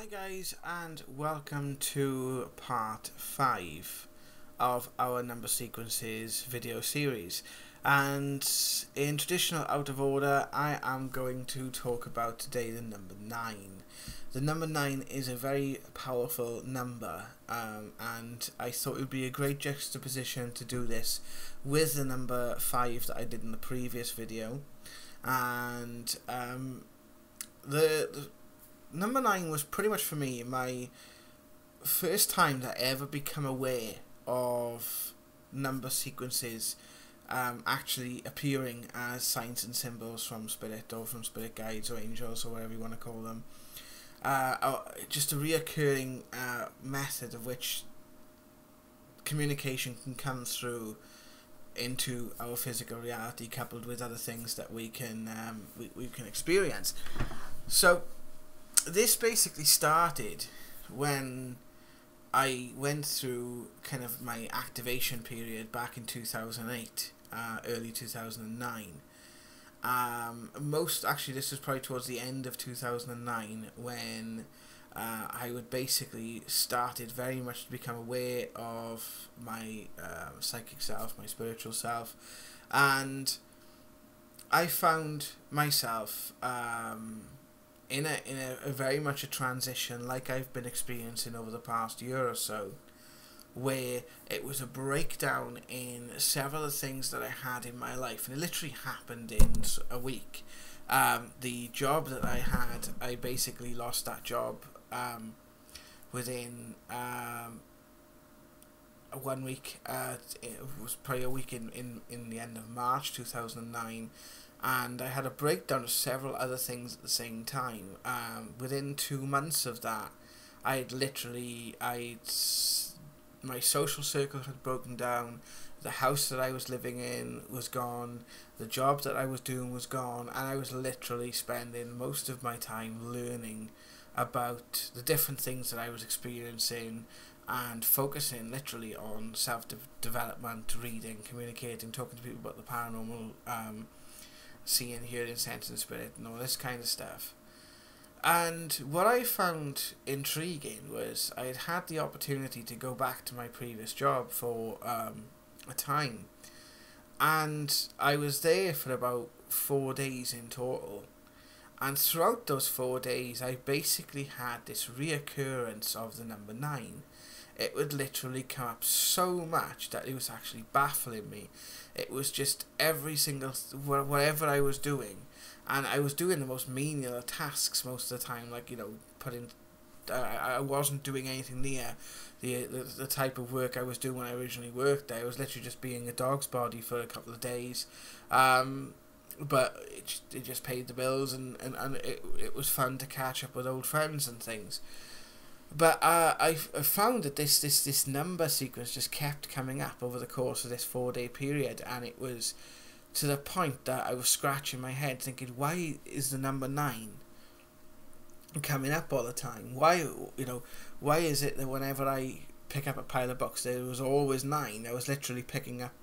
guys, and welcome to part 5 of our number sequences video series. And in traditional out of order, I am going to talk about today the number 9. The number 9 is a very powerful number, and I thought it would be a great juxtaposition to do this with the number 5 that I did in the previous video. And the number 9 was pretty much for me my first time that I ever become aware of number sequences actually appearing as signs and symbols from spirit, or from spirit guides, or angels, or whatever you want to call them. Just a reoccurring method of which communication can come through into our physical reality, coupled with other things that we can experience. So this basically started when I went through kind of my activation period back in 2008, early 2009. Actually this was probably towards the end of 2009 when I would basically started very much to become aware of my psychic self, my spiritual self, and I found myself in a very much a transition, like I've been experiencing over the past year or so, where it was a breakdown in several of the things that I had in my life, and it literally happened in a week. The job that I had, I basically lost that job within 1 week. It was probably a week in the end of March 2009. And I had a breakdown of several other things at the same time. Within 2 months of that, my social circle had broken down, the house that I was living in was gone, the job that I was doing was gone, and I was literally spending most of my time learning about the different things that I was experiencing and focusing literally on self-development, reading, communicating, talking to people about the paranormal, seeing, hearing, sensing, spirit, and all this kind of stuff. And what I found intriguing was I had the opportunity to go back to my previous job for a time, and I was there for about 4 days in total. And throughout those 4 days, I basically had this reoccurrence of the number 9. It would literally come up so much that it was actually baffling me. It was just every single, whatever I was doing, and I was doing the most menial tasks most of the time, like, you know, I wasn't doing anything near the type of work I was doing when I originally worked there. I was literally just being a dog's body for a couple of days, but it just paid the bills, and it was fun to catch up with old friends and things. But I found that this number sequence just kept coming up over the course of this 4-day period, and it was to the point that I was scratching my head thinking, why is the number 9 coming up all the time? Why is it that whenever I pick up a pile of books, there was always 9? I was literally picking up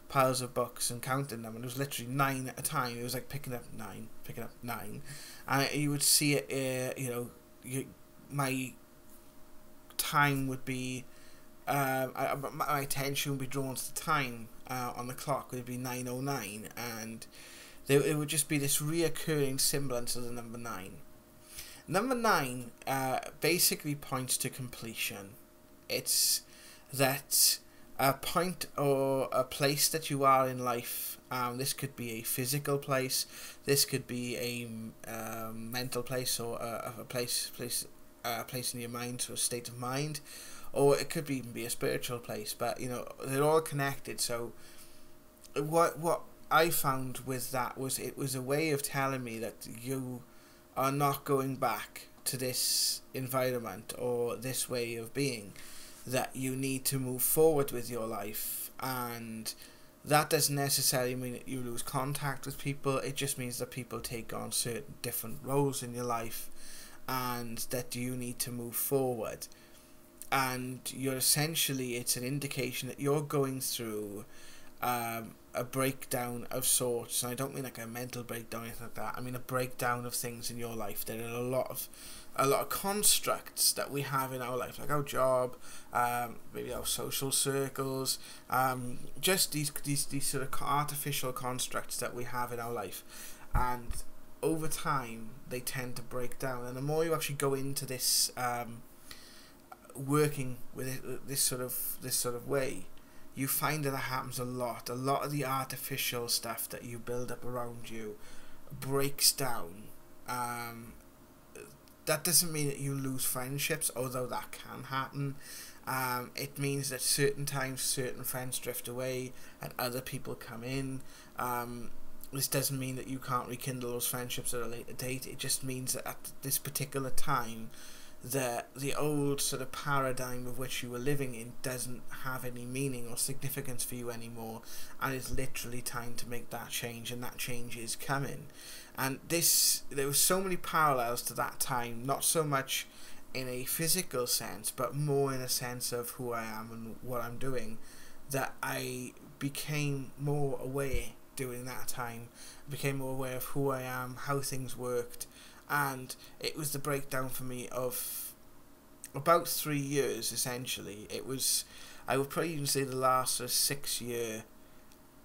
piles of books and counting them, and it was literally 9 at a time. It was like picking up 9, and you would see it. My time would be, my attention would be drawn to the time on the clock. It would be 9:09, and it would just be this reoccurring semblance of the number 9. Number 9 basically points to completion. It's that a point or a place that you are in life. This could be a physical place, this could be a mental place, or a place in your mind, so a state of mind, or it could even be a spiritual place. But they're all connected. So what I found with that was it was a way of telling me that you are not going back to this environment or this way of being, that you need to move forward with your life. And that doesn't necessarily mean that you lose contact with people. It just means that people take on certain different roles in your life, and that you need to move forward. And it's an indication that you're going through a breakdown of sorts, and I don't mean like a mental breakdown or anything like that. I mean a breakdown of things in your life. There are a lot of constructs that we have in our life, like our job, maybe our social circles, just these sort of artificial constructs that we have in our life, and over time they tend to break down. And the more you actually go into this, working with it, this sort of way, you find that it happens a lot. A lot of the artificial stuff that you build up around you breaks down. That doesn't mean that you lose friendships, although that can happen. It means that certain times certain friends drift away and other people come in. This doesn't mean that you can't rekindle those friendships at a later date. It just means that at this particular time, the old sort of paradigm of which you were living in doesn't have any meaning or significance for you anymore, and it's literally time to make that change, and that change is coming. And there were so many parallels to that time, not so much in a physical sense, but more in a sense of who I am and what I'm doing, that I became more aware during that time. I became more aware of who I am, how things worked, and it was the breakdown for me of about 3 years, essentially. I would probably even say the last 6 year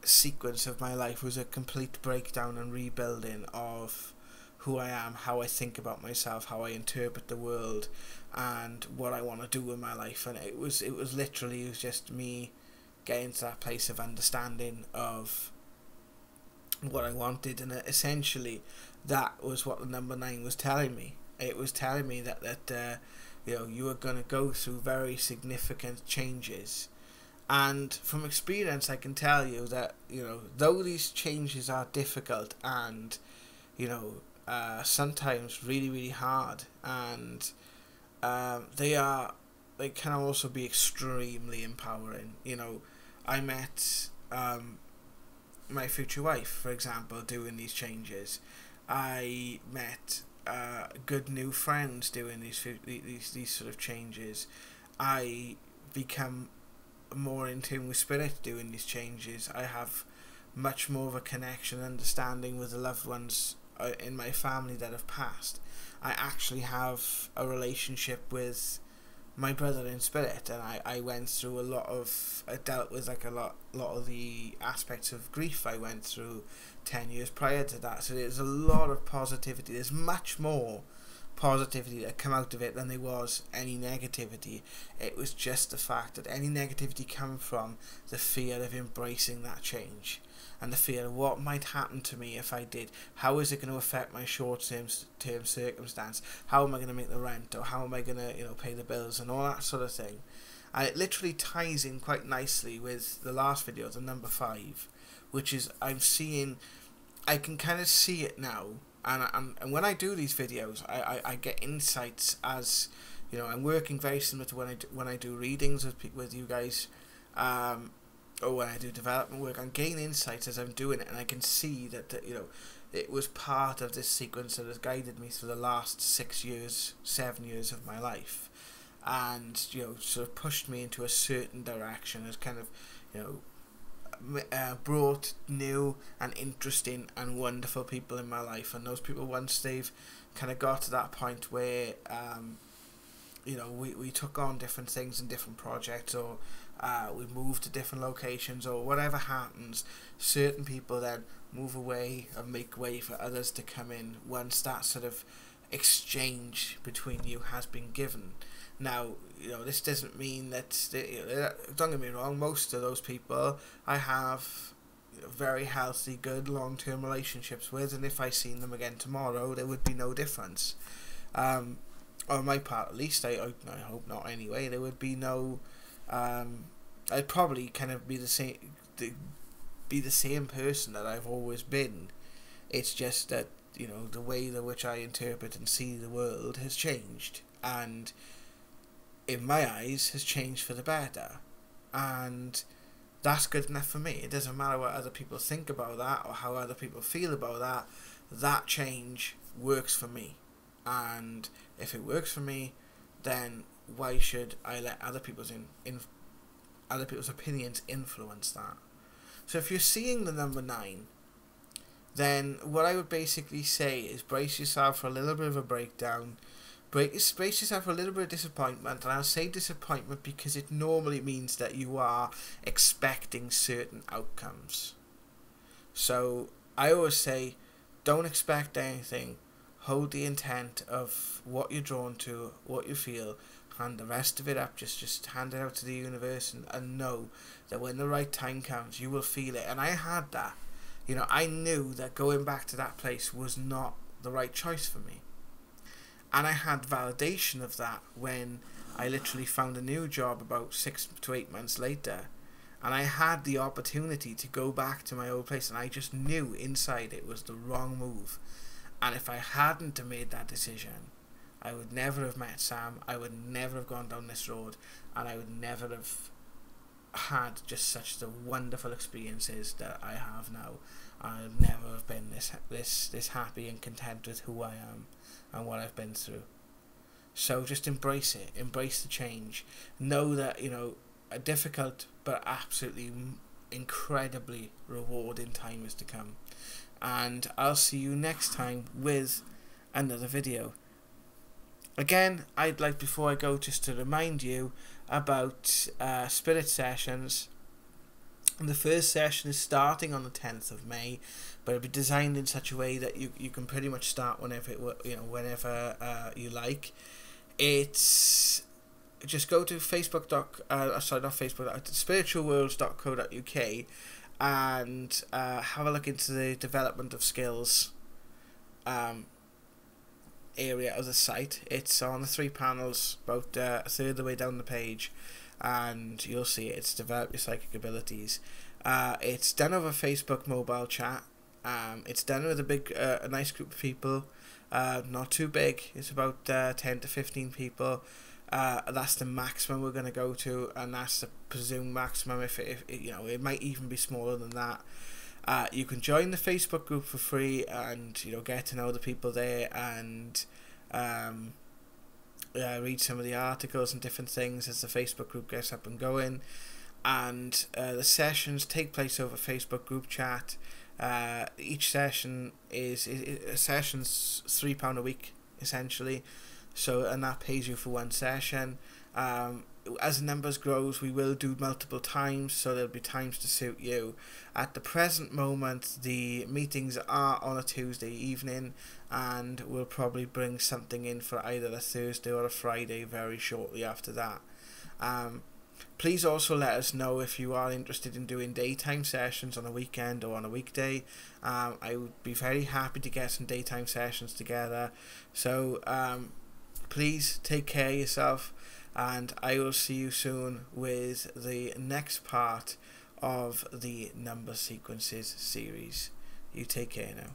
sequence of my life was a complete breakdown and rebuilding of who I am, how I think about myself, how I interpret the world, and what I want to do with my life. And it was just me getting to that place of understanding of what I wanted, and essentially that was what the number 9 was telling me. It was telling me that you are going to go through very significant changes. And from experience, I can tell you that, though these changes are difficult and, sometimes really, really hard, and they can also be extremely empowering. I met my future wife, for example, doing these changes. I met good new friends doing these sort of changes. I become more in tune with spirit doing these changes. I have much more of a connection and understanding with the loved ones in my family that have passed. I actually have a relationship with my brother in spirit, and I went through I dealt with a lot of the aspects of grief I went through 10 years prior to that. So there's a lot of positivity. There's much more positivity that come out of it than there was any negativity. It was just the fact that any negativity come from the fear of embracing that change, and the fear of what might happen to me if I did. How is it going to affect my short-term circumstance? How am I going to make the rent, or how am I going to pay the bills, and all that sort of thing. And it literally ties in quite nicely with the last video, the number 5, which is I can kind of see it now. And when I do these videos, I get insights as, I'm working very similar to when I do readings with you guys, or when I do development work. I'm getting insights as I'm doing it, and I can see that it was part of this sequence that has guided me through the last 6 years, 7 years of my life, and sort of pushed me into a certain direction, has kind of brought new and interesting and wonderful people in my life. And those people, once they've kind of got to that point where we took on different things and different projects, or we moved to different locations, or whatever happens, certain people then move away and make way for others to come in once that sort of exchange between you has been given. Now, this doesn't mean that, don't get me wrong, most of those people I have very healthy, good, long-term relationships with, and if I seen them again tomorrow, there would be no difference. On my part, at least, I hope not anyway, there would be no, I'd probably kind of be the same person that I've always been. It's just that, the way in which I interpret and see the world has changed, and in my eyes has changed for the better, and that's good enough for me. It doesn't matter what other people think about that or how other people feel about that. That change works for me, and if it works for me, then why should I let other people's opinions influence that? So if you're seeing the number 9, then what I would basically say is brace yourself for a little bit of a breakdown. Brace yourself for a little bit of disappointment, and I'll say disappointment because it normally means that you are expecting certain outcomes. So I always say, don't expect anything. Hold the intent of what you're drawn to, what you feel, hand the rest of it up. Just hand it out to the universe, and know that when the right time comes, you will feel it. And I had that. You know, I knew that going back to that place was not the right choice for me. And I had validation of that when I literally found a new job about 6 to 8 months later. And I had the opportunity to go back to my old place, and I just knew inside it was the wrong move. And if I hadn't have made that decision, I would never have met Sam, I would never have gone down this road, and I would never have had just such the wonderful experiences that I have now. I'd never have been this happy and content with who I am and what I've been through. So just embrace it, embrace the change. Know that, you know, a difficult but absolutely incredibly rewarding time is to come. And I'll see you next time with another video. Again, I'd like, before I go, just to remind you about spirit sessions. And the first session is starting on the 10th of May, but it'll be designed in such a way that you can pretty much start whenever whenever you like. It's just go to spiritualworlds.co.uk and have a look into the development of skills area of the site. It's on the 3 panels, about a third of the way down the page, and you'll see it's develop your psychic abilities. It's done over Facebook mobile chat. It's done with a nice group of people, not too big. It's about 10 to 15 people. That's the maximum we're going to go to, and that's the presumed maximum. If you know, it might even be smaller than that. You can join the Facebook group for free, and you know, get to know the people there, and read some of the articles and different things as the Facebook group gets up and going. And the sessions take place over Facebook group chat. Each session is session's £3 a week essentially. So, and that pays you for one session. As the numbers grows, we will do multiple times, so there'll be times to suit you. At the present moment, the meetings are on a Tuesday evening, and we'll probably bring something in for either a Thursday or a Friday very shortly after that. Please also let us know if you are interested in doing daytime sessions on a weekend or on a weekday. I would be very happy to get some daytime sessions together. So please take care of yourself, and I will see you soon with the next part of the number sequences series. You take care now.